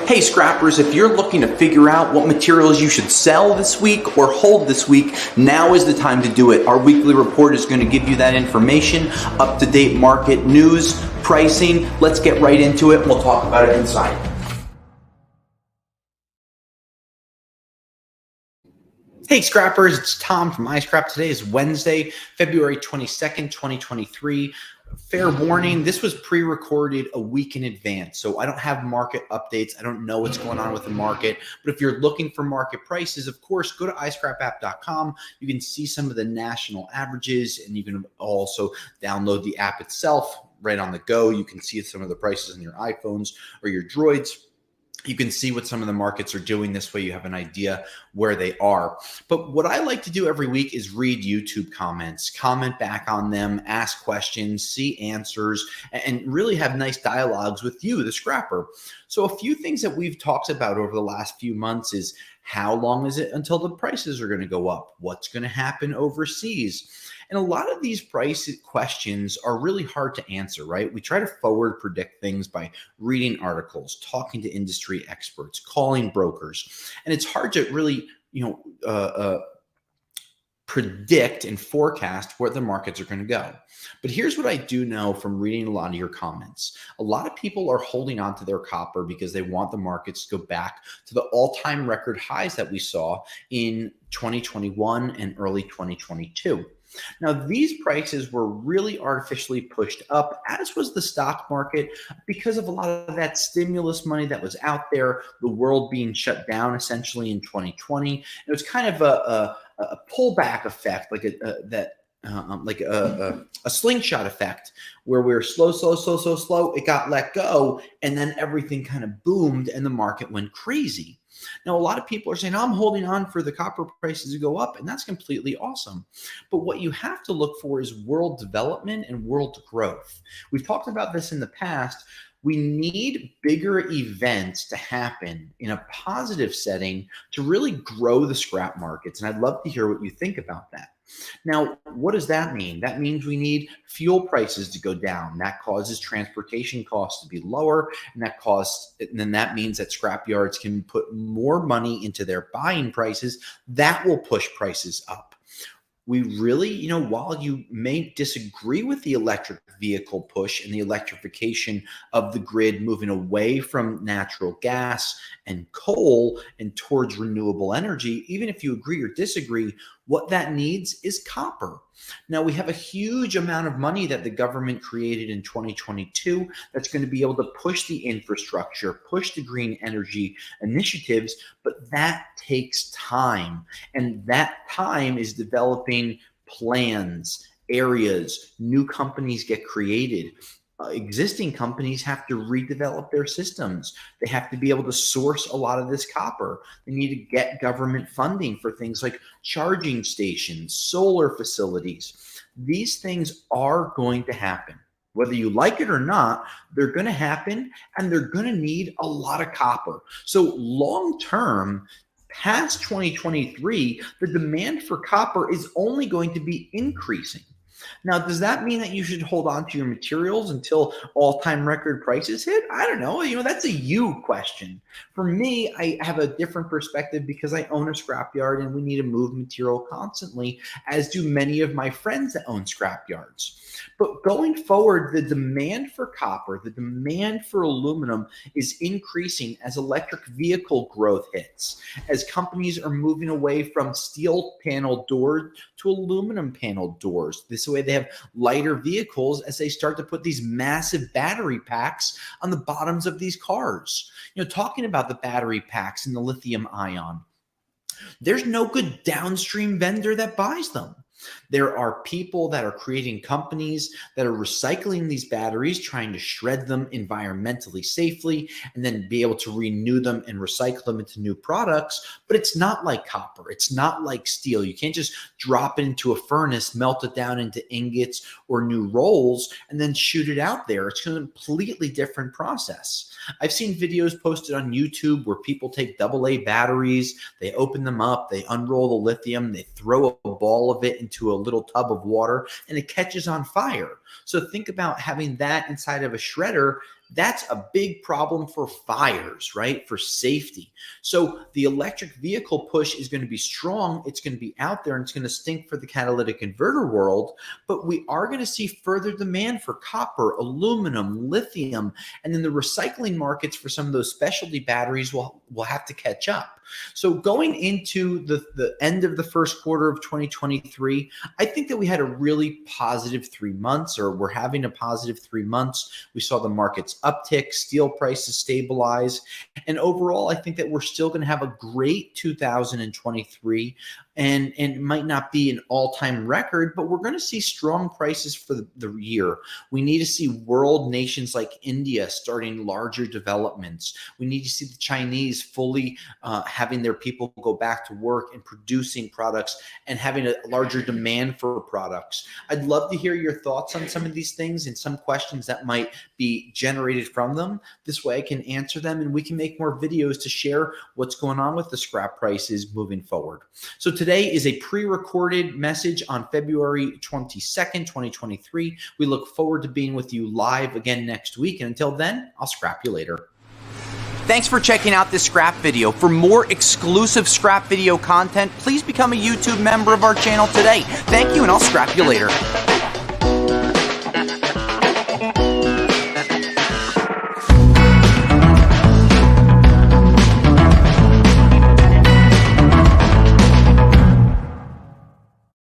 Hey scrappers, if you're looking to figure out what materials you should sell this week or hold this week, now is the time to do it. Our weekly report is going to give you that information, up-to-date market news, pricing. Let's get right into it. We'll talk about it inside. Hey scrappers, it's Tom from iScrap. Today is Wednesday, February 22nd, 2023. Fair warning, this was pre-recorded a week in advance, so I don't have market updates. I don't know what's going on with the market, but if you're looking for market prices, of course, go to iscrapapp.com. You can see some of the national averages, and you can also download the app itself right on the go. You can see some of the prices on your iPhones or your Droids. You can see what some of the markets are doing. This way you have an idea where they are. But what I like to do every week is read YouTube comments, comment back on them, ask questions, see answers, and really have nice dialogues with you, the scrapper. So a few things that we've talked about over the last few months is how long is it until the prices are going to go up? What's going to happen overseas? And a lot of these price questions are really hard to answer, right? We try to forward predict things by reading articles, talking to industry experts, calling brokers. And it's hard to really, predict and forecast where the markets are going to go. But here's what I do know from reading a lot of your comments. A lot of people are holding on to their copper because they want the markets to go back to the all-time record highs that we saw in 2021 and early 2022. Now, these prices were really artificially pushed up, as was the stock market, because of a lot of that stimulus money that was out there, the world being shut down essentially in 2020. It was kind of a pullback effect, like a slingshot effect, where we were slow, it got let go, and then everything kind of boomed and the market went crazy. Now, a lot of people are saying, I'm holding on for the copper prices to go up, and that's completely awesome. But what you have to look for is world development and world growth. We've talked about this in the past. We need bigger events to happen in a positive setting to really grow the scrap markets. And I'd love to hear what you think about that. Now, what does that mean? That means we need fuel prices to go down. That causes transportation costs to be lower, and then that means that scrap yards can put more money into their buying prices. That will push prices up. We really, while you may disagree with the electric vehicle push and the electrification of the grid moving away from natural gas and coal and towards renewable energy, even if you agree or disagree, what that needs is copper. Now, we have a huge amount of money that the government created in 2022 that's going to be able to push the infrastructure, push the green energy initiatives, but that takes time. And that time is developing plans, areas, new companies get created. Existing companies have to redevelop their systems. They have to be able to source a lot of this copper. They need to get government funding for things like charging stations, solar facilities. These things are going to happen. Whether you like it or not, they're going to happen, and they're going to need a lot of copper. So long term, past 2023, the demand for copper is only going to be increasing. Now, does that mean that you should hold on to your materials until all-time record prices hit? I don't know. That's a you question. For me, I have a different perspective because I own a scrapyard and we need to move material constantly, as do many of my friends that own scrapyards. But going forward, the demand for copper, the demand for aluminum is increasing as electric vehicle growth hits, as companies are moving away from steel panel doors to aluminum panel doors. This way they have lighter vehicles as they start to put these massive battery packs on the bottoms of these cars. Talking about the battery packs and the lithium ion, there's no good downstream vendor that buys them. There are people that are creating companies that are recycling these batteries, trying to shred them environmentally safely, and then be able to renew them and recycle them into new products. But it's not like copper. It's not like steel. You can't just drop it into a furnace, melt it down into ingots or new rolls, and then shoot it out there. It's a completely different process. I've seen videos posted on YouTube where people take AA batteries, they open them up, they unroll the lithium, they throw a ball of it into a little tub of water, and it catches on fire. So think about having that inside of a shredder that's a big problem for fires, right? For safety. So the electric vehicle push is going to be strong. It's going to be out there and it's going to stink for the catalytic inverter world, but we are going to see further demand for copper, aluminum, lithium, and then the recycling markets for some of those specialty batteries will have to catch up. So going into the end of the first quarter of 2023, I think that we had a really positive 3 months, or we're having a positive 3 months. We saw the markets uptick, steel prices stabilize, and overall, I think that we're still going to have a great 2023. And it might not be an all-time record, but we're going to see strong prices for the year. We need to see world nations like India starting larger developments. We need to see the Chinese fully having their people go back to work and producing products and having a larger demand for products. I'd love to hear your thoughts on some of these things and some questions that might be generated from them. This way I can answer them and we can make more videos to share what's going on with the scrap prices moving forward. So today is a pre-recorded message on February 22nd, 2023. We look forward to being with you live again next week. And until then, I'll scrap you later. Thanks for checking out this scrap video. For more exclusive scrap video content, please become a YouTube member of our channel today. Thank you, and I'll scrap you later.